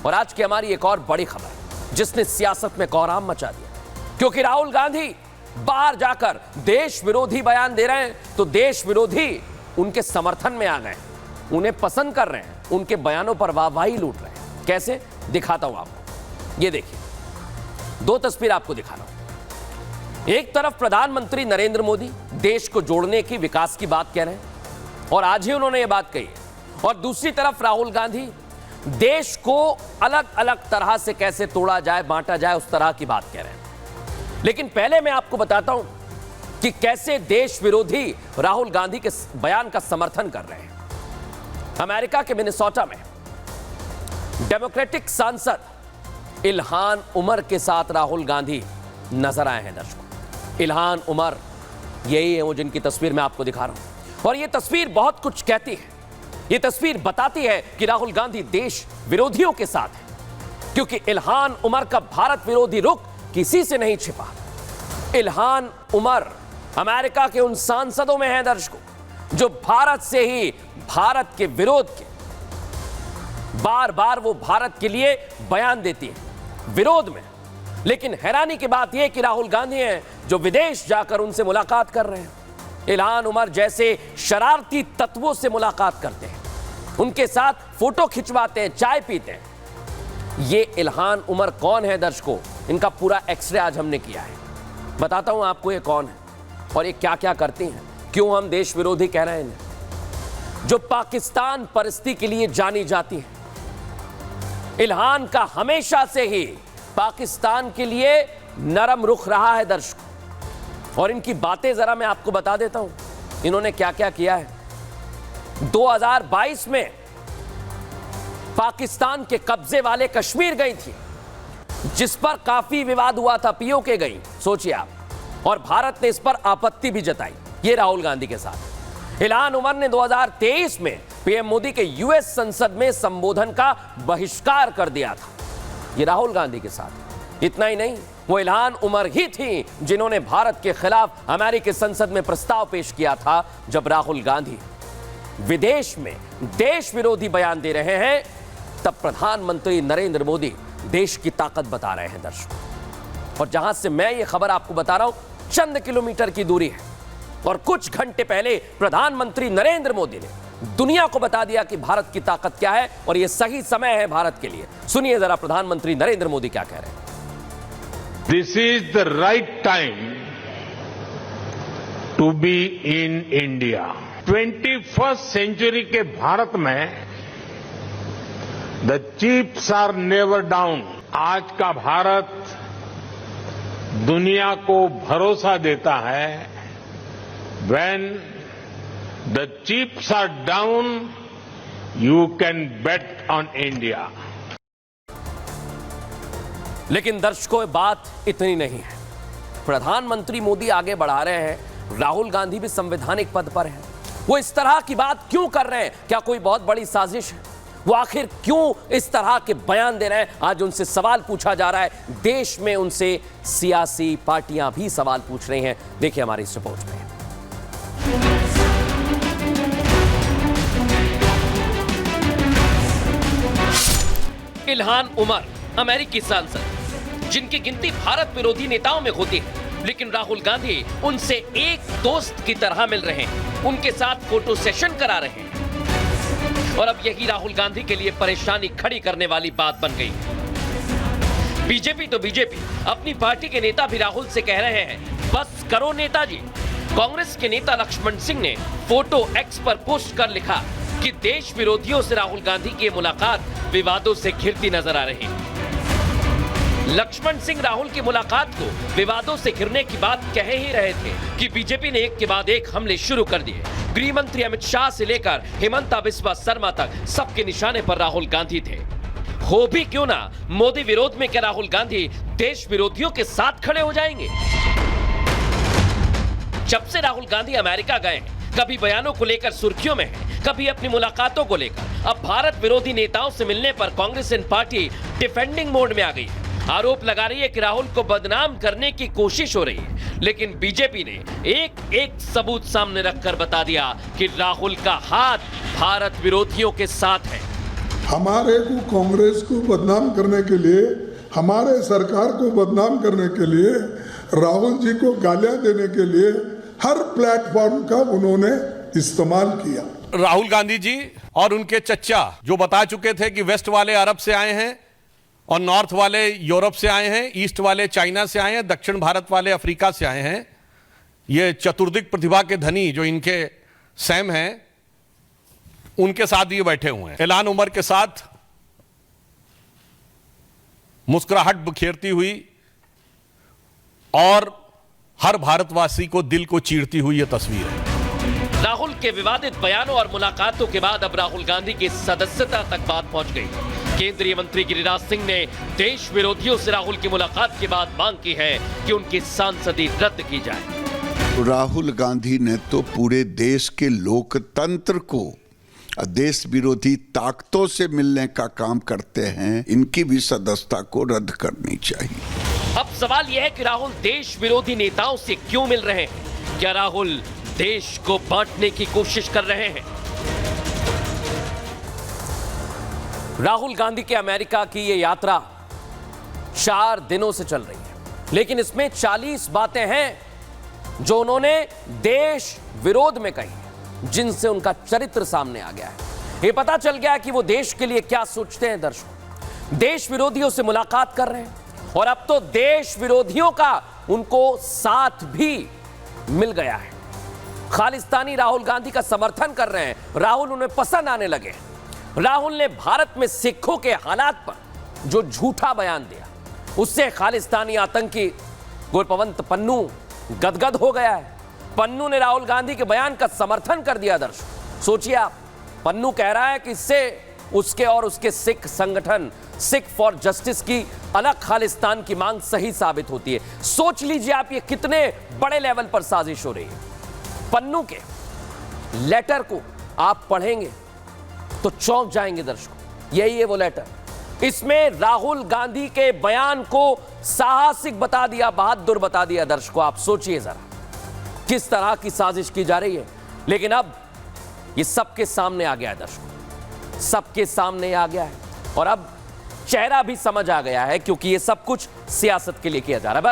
और आज की हमारी एक और बड़ी खबर जिसने सियासत में कोहराम मचा दिया, क्योंकि राहुल गांधी बाहर जाकर देश विरोधी बयान दे रहे हैं तो देश विरोधी उनके समर्थन में आ गए, उन्हें पसंद कर रहे हैं, उनके बयानों पर वाहवाही लूट रहे हैं। कैसे, दिखाता हूं आपको। ये देखिए, दो तस्वीर आपको दिखा रहा हूं। एक तरफ प्रधानमंत्री नरेंद्र मोदी देश को जोड़ने की, विकास की बात कह रहे हैं और आज ही उन्होंने ये बात कही है, और दूसरी तरफ राहुल गांधी देश को अलग अलग तरह से कैसे तोड़ा जाए, बांटा जाए, उस तरह की बात कह रहे हैं। लेकिन पहले मैं आपको बताता हूं कि कैसे देश विरोधी राहुल गांधी के बयान का समर्थन कर रहे हैं। अमेरिका के मिनेसोटा में डेमोक्रेटिक सांसद इल्हान उमर के साथ राहुल गांधी नजर आए हैं। दर्शकों, इल्हान उमर यही है वो जिनकी तस्वीर मैं आपको दिखा रहा हूं, और यह तस्वीर बहुत कुछ कहती है। यह तस्वीर बताती है कि राहुल गांधी देश विरोधियों के साथ है, क्योंकि इल्हान उमर का भारत विरोधी रुख किसी से नहीं छिपा। इल्हान उमर अमेरिका के उन सांसदों में हैं दर्शकों, जो भारत से ही, भारत के विरोध के, बार बार वो भारत के लिए बयान देती है विरोध में। लेकिन हैरानी की बात यह कि राहुल गांधी हैं जो विदेश जाकर उनसे मुलाकात कर रहे हैं। इल्हान उमर जैसे शरारती तत्वों से मुलाकात करते हैं, उनके साथ फोटो खिंचवाते हैं, चाय पीते हैं। ये इल्हान उमर कौन है दर्शकों, इनका पूरा एक्सरे आज हमने किया है। बताता हूं आपको ये कौन है और ये क्या क्या करती हैं, क्यों हम देश विरोधी कह रहे हैं इन्हें। जो पाकिस्तान परिस्थिति के लिए जानी जाती है, इल्हान का हमेशा से ही पाकिस्तान के लिए नरम रुख रहा है दर्शकों। और इनकी बातें जरा मैं आपको बता देता हूं, इन्होंने क्या क्या किया है। 2022 में पाकिस्तान के कब्जे वाले कश्मीर गई थी, जिस पर काफी विवाद हुआ था, पीओके गई, सोचिए आप, और भारत ने इस पर आपत्ति भी जताई। ये राहुल गांधी के साथ। इल्हान उमर ने 2023 में पीएम मोदी के यूएस संसद में संबोधन का बहिष्कार कर दिया था। ये राहुल गांधी के साथ। इतना ही नहीं, वो इल्हान उमर ही थी जिन्होंने भारत के खिलाफ अमेरिकी संसद में प्रस्ताव पेश किया था। जब राहुल गांधी विदेश में देश विरोधी बयान दे रहे हैं, तब प्रधानमंत्री नरेंद्र मोदी देश की ताकत बता रहे हैं दर्शकों। और जहां से मैं ये खबर आपको बता रहा हूं, चंद किलोमीटर की दूरी है, और कुछ घंटे पहले प्रधानमंत्री नरेंद्र मोदी ने दुनिया को बता दिया कि भारत की ताकत क्या है, और यह सही समय है भारत के लिए। सुनिए जरा प्रधानमंत्री नरेंद्र मोदी क्या कह रहे हैं। This is the right time to be in India. 21st century के भारत में the chips are never down. आज का भारत दुनिया को भरोसा देता है, when the chips are down, you can bet on India. लेकिन दर्शकों, बात इतनी नहीं है। प्रधानमंत्री मोदी आगे बढ़ा रहे हैं, राहुल गांधी भी संवैधानिक पद पर हैं। वो इस तरह की बात क्यों कर रहे हैं? क्या कोई बहुत बड़ी साजिश है? वो आखिर क्यों इस तरह के बयान दे रहे हैं? आज उनसे सवाल पूछा जा रहा है। देश में उनसे सियासी पार्टियां भी सवाल पूछ रही हैं। देखिए हमारी इस रिपोर्ट में। इल्हान उमर अमेरिकी सांसद, जिनकी गिनती भारत विरोधी नेताओं में होती है, लेकिन राहुल गांधी उनसे एक दोस्त की तरह मिल रहे हैं, उनके साथ फोटो सेशन करा रहे हैं। और अब यही राहुल गांधी के लिए परेशानी खड़ी करने वाली बात बन गई। बीजेपी तो बीजेपी, अपनी पार्टी के नेता भी राहुल से कह रहे हैं, बस करो नेताजी। कांग्रेस के नेता लक्ष्मण सिंह ने फोटो एक्स पर पोस्ट कर लिखा कि देश विरोधियों से राहुल गांधी की मुलाकात विवादों से घिरती नजर आ रही है। लक्ष्मण सिंह राहुल की मुलाकात को विवादों से घिरने की बात कह ही रहे थे कि बीजेपी ने एक के बाद एक हमले शुरू कर दिए। गृह मंत्री अमित शाह से लेकर हिमंता बिस्वा शर्मा तक सबके निशाने पर राहुल गांधी थे। हो भी क्यों ना मोदी विरोध में, क्या राहुल गांधी देश विरोधियों के साथ खड़े हो जाएंगे? जब से राहुल गांधी अमेरिका गए, कभी बयानों को लेकर सुर्खियों में है, कभी अपनी मुलाकातों को लेकर। अब भारत विरोधी नेताओं से मिलने पर कांग्रेस पार्टी डिफेंडिंग मोड में आ गई है। आरोप लगा रही है कि राहुल को बदनाम करने की कोशिश हो रही है। लेकिन बीजेपी ने एक एक सबूत सामने रखकर बता दिया कि राहुल का हाथ भारत विरोधियों के साथ है। हमारे को कांग्रेस को बदनाम करने के लिए, हमारे सरकार को बदनाम करने के लिए, राहुल जी को गालियां देने के लिए हर प्लेटफॉर्म का उन्होंने इस्तेमाल किया। राहुल गांधी जी और उनके चच्चा जो बता चुके थे कि वेस्ट वाले अरब से आए हैं और नॉर्थ वाले यूरोप से आए हैं, ईस्ट वाले चाइना से आए हैं, दक्षिण भारत वाले अफ्रीका से आए हैं, ये चतुर्दिक प्रतिभा के धनी जो इनके सैम हैं, उनके साथ ये बैठे हुए हैं। इल्हान उमर के साथ मुस्कुराहट बिखेरती हुई और हर भारतवासी को दिल को चीरती हुई ये तस्वीर है। राहुल के विवादित बयानों और मुलाकातों के बाद अब राहुल गांधी की सदस्यता तक बात पहुंच गई। केंद्रीय मंत्री गिरिराज सिंह ने देश विरोधियों से राहुल की मुलाकात के बाद मांग की है कि उनकी सांसदी रद्द की जाए। राहुल गांधी ने तो पूरे देश के लोकतंत्र को देश विरोधी ताकतों से मिलने का काम करते हैं। इनकी भी सदस्यता को रद्द करनी चाहिए। अब सवाल यह है कि राहुल देश विरोधी नेताओं से क्यों मिल रहे हैं? क्या राहुल देश को बांटने की कोशिश कर रहे हैं? राहुल गांधी के अमेरिका की यह यात्रा 4 दिनों से चल रही है, लेकिन इसमें 40 बातें हैं जो उन्होंने देश विरोध में कही, जिनसे उनका चरित्र सामने आ गया है। यह पता चल गया कि वो देश के लिए क्या सोचते हैं। दर्शकों, देश विरोधियों से मुलाकात कर रहे हैं और अब तो देश विरोधियों का उनको साथ भी मिल गया है। खालिस्तानी राहुल गांधी का समर्थन कर रहे हैं। राहुल उन्हें पसंद आने लगे। राहुल ने भारत में सिखों के हालात पर जो झूठा बयान दिया, उससे खालिस्तानी आतंकी गुरपवंत पन्नू गदगद हो गया है। पन्नू ने राहुल गांधी के बयान का समर्थन कर दिया। दर्शक सोचिए आप, पन्नू कह रहा है कि इससे उसके और उसके सिख संगठन सिख फॉर जस्टिस की अलग खालिस्तान की मांग सही साबित होती है। सोच लीजिए आप, ये कितने बड़े लेवल पर साजिश हो रही है। पन्नू के लेटर को आप पढ़ेंगे तो चौंक जाएंगे दर्शकों। यही है वो लेटर। इसमें राहुल गांधी के बयान को साहसिक बता दिया, बहादुर बता दिया। दर्शकों आप सोचिए जरा किस तरह की साजिश की जा रही है। लेकिन अब ये सबके सामने आ गया है दर्शकों, सबके सामने आ गया है और अब चेहरा भी समझ आ गया है, क्योंकि ये सब कुछ सियासत के लिए किया जा रहा है।